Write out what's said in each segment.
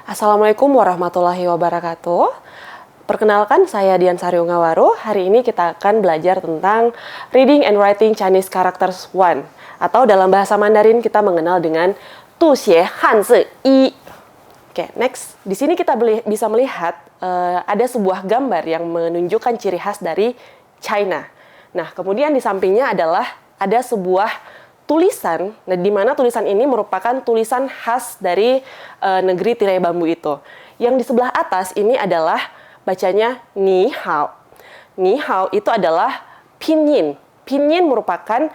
Assalamualaikum warahmatullahi wabarakatuh. Perkenalkan, saya Dian Sari Ungawaru. Hari ini kita akan belajar tentang Reading and Writing Chinese Characters 1. Atau dalam bahasa Mandarin kita mengenal dengan Tu Xie Hanzi Yi. Oke, next. Di sini kita bisa melihat ada sebuah gambar yang menunjukkan ciri khas dari China. Nah, kemudian di sampingnya adalah ada sebuah tulisan, di mana tulisan ini merupakan tulisan khas dari negeri tirai bambu itu. Yang di sebelah atas ini adalah bacanya Ni Hao. Ni Hao itu adalah pinyin. Pinyin merupakan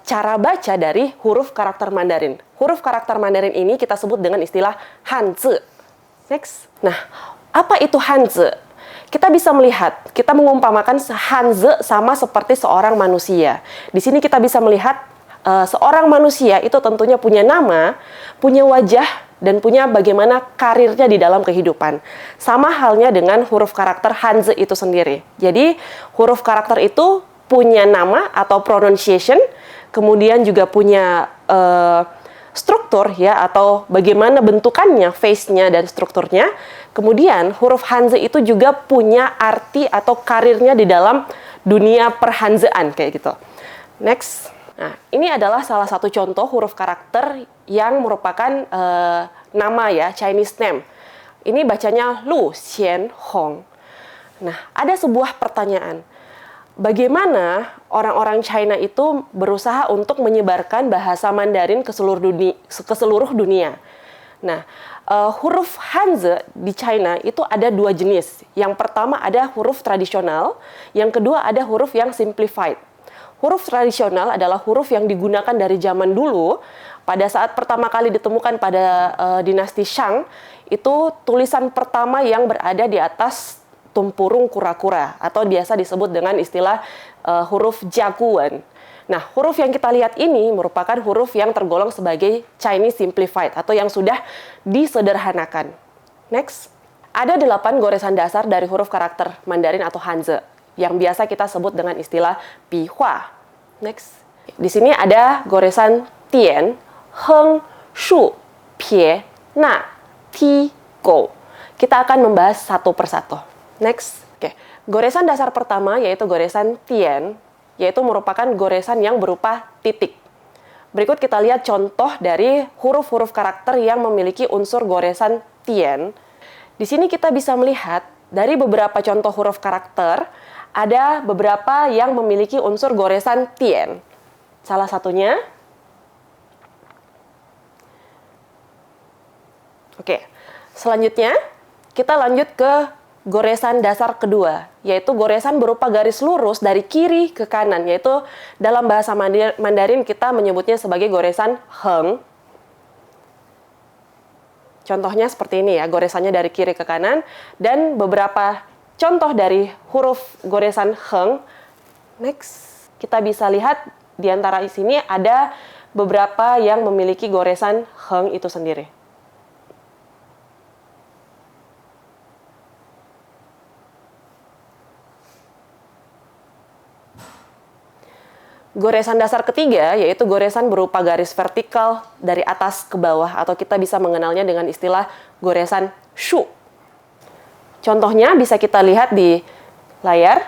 cara baca dari huruf karakter Mandarin. Huruf karakter Mandarin ini kita sebut dengan istilah Hanzi. Next. Nah, apa itu Hanzi? Kita bisa melihat, kita mengumpamakan Hanzi sama seperti seorang manusia. Di sini kita bisa melihat seorang manusia itu tentunya punya nama, punya wajah, dan punya bagaimana karirnya di dalam kehidupan. Sama halnya dengan huruf karakter Hanzi itu sendiri. Jadi, huruf karakter itu punya nama atau pronunciation, kemudian juga punya struktur ya, atau bagaimana bentukannya, face-nya dan strukturnya. Kemudian, huruf Hanzi itu juga punya arti atau karirnya di dalam dunia perhanzean kayak gitu. Next. Nah, ini adalah salah satu contoh huruf karakter yang merupakan nama ya, Chinese name. Ini bacanya Lu Xian Hong. Nah, ada sebuah pertanyaan. Bagaimana orang-orang China itu berusaha untuk menyebarkan bahasa Mandarin ke seluruh dunia? Nah, huruf Hanzi di China itu ada dua jenis. Yang pertama ada huruf tradisional, yang kedua ada huruf yang simplified. Huruf tradisional adalah huruf yang digunakan dari zaman dulu. Pada saat pertama kali ditemukan pada dinasti Shang, itu tulisan pertama yang berada di atas tumpurung kura-kura, atau biasa disebut dengan istilah huruf Jiaguan. Nah, huruf yang kita lihat ini merupakan huruf yang tergolong sebagai Chinese Simplified, atau yang sudah disederhanakan. Next. Ada 8 goresan dasar dari huruf karakter Mandarin atau Hanzi, yang biasa kita sebut dengan istilah Bihua. Next. Di sini ada goresan Tian, Heng, Shu, Pie, Na, Ti, Go. Kita akan membahas satu persatu. Next. Oke. Goresan dasar pertama yaitu goresan Tian, yaitu merupakan goresan yang berupa titik. Berikut kita lihat contoh dari huruf-huruf karakter yang memiliki unsur goresan Tian. Di sini kita bisa melihat dari beberapa contoh huruf karakter, ada beberapa yang memiliki unsur goresan Tian. Salah satunya, oke. Selanjutnya, kita lanjut ke goresan dasar kedua, yaitu goresan berupa garis lurus dari kiri ke kanan, yaitu dalam bahasa Mandarin kita menyebutnya sebagai goresan Heng. Contohnya seperti ini ya, goresannya dari kiri ke kanan, dan beberapa contoh dari huruf goresan Heng. Next, kita bisa lihat di antara sini ada beberapa yang memiliki goresan Heng itu sendiri. Goresan dasar ketiga yaitu goresan berupa garis vertikal dari atas ke bawah, atau kita bisa mengenalnya dengan istilah goresan Shu. Contohnya bisa kita lihat di layar.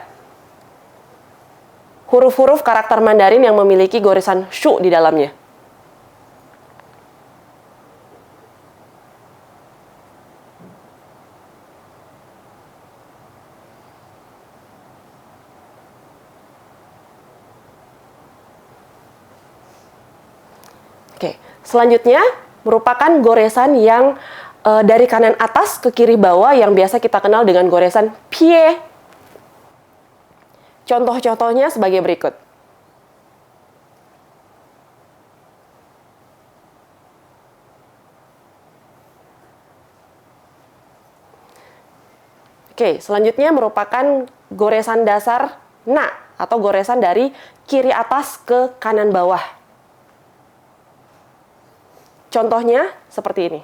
Huruf-huruf karakter Mandarin yang memiliki goresan Shu di dalamnya. Oke, selanjutnya merupakan goresan yang dari kanan atas ke kiri bawah yang biasa kita kenal dengan goresan pie. Contoh-contohnya sebagai berikut. Oke, selanjutnya merupakan goresan dasar na, atau goresan dari kiri atas ke kanan bawah. Contohnya seperti ini.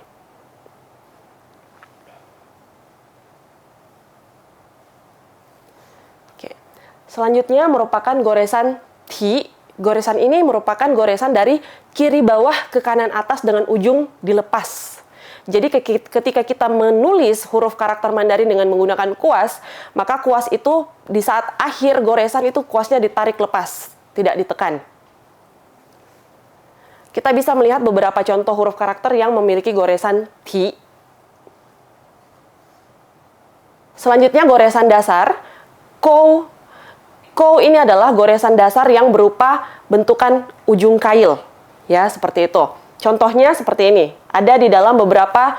Oke. Selanjutnya merupakan goresan ti. Goresan ini merupakan goresan dari kiri bawah ke kanan atas dengan ujung dilepas. Jadi ketika kita menulis huruf karakter Mandarin dengan menggunakan kuas, maka kuas itu di saat akhir goresan itu kuasnya ditarik lepas, tidak ditekan. Kita bisa melihat beberapa contoh huruf karakter yang memiliki goresan ti. Selanjutnya goresan dasar, kou. Kou ini adalah goresan dasar yang berupa bentukan ujung kail. Ya, seperti itu. Contohnya seperti ini. Ada di dalam beberapa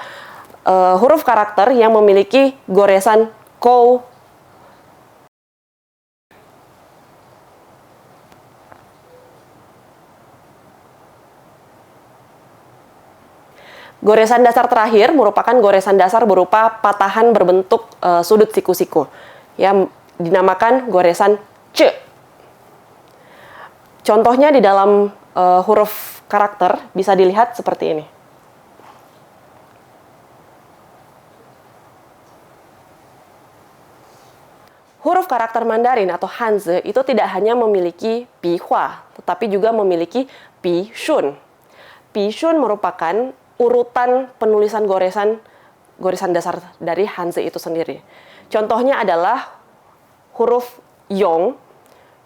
huruf karakter yang memiliki goresan kou. Goresan dasar terakhir merupakan goresan dasar berupa patahan berbentuk sudut siku-siku. Ya, dinamakan goresan ce. Contohnya di dalam huruf karakter bisa dilihat seperti ini. Huruf karakter Mandarin atau Hanzi itu tidak hanya memiliki pihua, tetapi juga memiliki pishun. Pishun merupakan urutan penulisan goresan dasar dari Hanzi itu sendiri. Contohnya adalah huruf yong.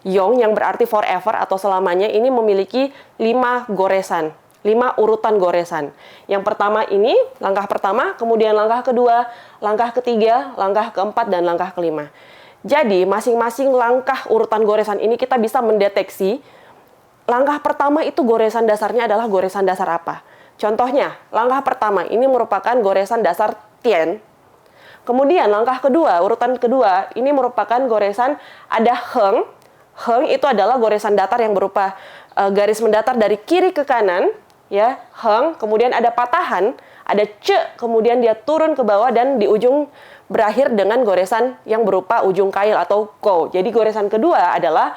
Yong yang berarti forever atau selamanya ini memiliki 5 goresan, 5 urutan goresan. Yang pertama ini langkah pertama, kemudian langkah kedua, langkah ketiga, langkah keempat, dan langkah kelima. Jadi masing-masing langkah urutan goresan ini kita bisa mendeteksi langkah pertama itu goresan dasarnya adalah goresan dasar apa. Contohnya, langkah pertama ini merupakan goresan dasar tian. Kemudian langkah kedua, urutan kedua, ini merupakan goresan ada heng. Heng itu adalah goresan datar yang berupa garis mendatar dari kiri ke kanan, ya, heng. Kemudian ada patahan, ada ce, kemudian dia turun ke bawah dan di ujung berakhir dengan goresan yang berupa ujung kail atau kou. Jadi goresan kedua adalah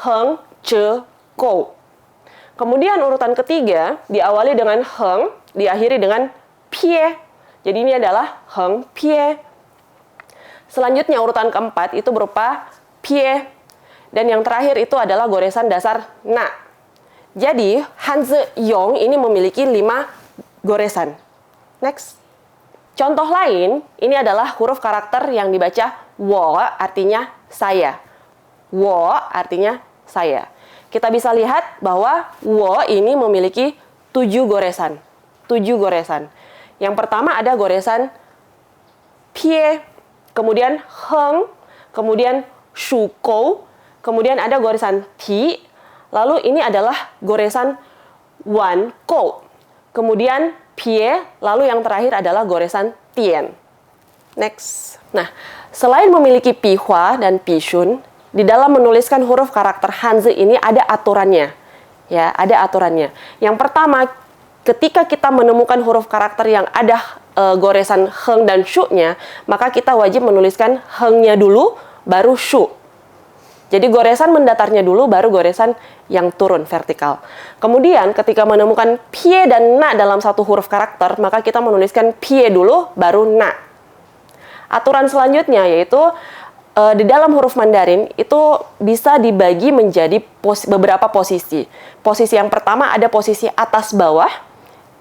heng, ce, kou. Kemudian urutan ketiga diawali dengan heng, diakhiri dengan pie. Jadi ini adalah heng, pie. Selanjutnya urutan keempat itu berupa pie. Dan yang terakhir itu adalah goresan dasar na. Jadi Hanzi Yong ini memiliki 5 goresan. Next. Contoh lain, ini adalah huruf karakter yang dibaca wo, artinya saya. Wo artinya saya. Kita bisa lihat bahwa wo ini memiliki 7 goresan. 7 goresan. Yang pertama ada goresan pie, kemudian heng, kemudian shukou, kemudian ada goresan ti, lalu ini adalah goresan wan kou, kemudian pie, lalu yang terakhir adalah goresan tian. Next. Nah, selain memiliki pihua dan pishun, di dalam menuliskan huruf karakter Hanzi ini ada aturannya. Ya, ada aturannya. Yang pertama, ketika kita menemukan huruf karakter yang ada goresan heng dan shu-nya, maka kita wajib menuliskan heng-nya dulu, baru shu. Jadi goresan mendatarnya dulu, baru goresan yang turun vertikal. Kemudian ketika menemukan pie dan na dalam satu huruf karakter, maka kita menuliskan pie dulu, baru na. Aturan selanjutnya yaitu di dalam huruf Mandarin itu bisa dibagi menjadi beberapa posisi. Posisi yang pertama ada posisi atas bawah.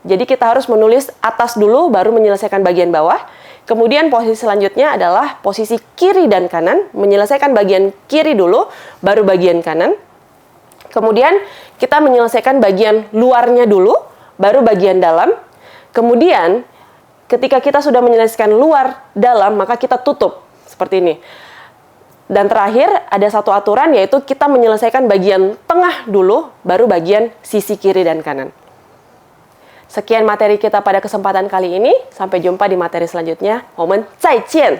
Jadi kita harus menulis atas dulu, baru menyelesaikan bagian bawah. Kemudian posisi selanjutnya adalah posisi kiri dan kanan, menyelesaikan bagian kiri dulu, baru bagian kanan. Kemudian kita menyelesaikan bagian luarnya dulu, baru bagian dalam. Kemudian ketika kita sudah menyelesaikan luar dalam, maka kita tutup seperti ini. Dan terakhir ada satu aturan yaitu kita menyelesaikan bagian tengah dulu, baru bagian sisi kiri dan kanan. Sekian materi kita pada kesempatan kali ini. Sampai jumpa di materi selanjutnya. 我们再见!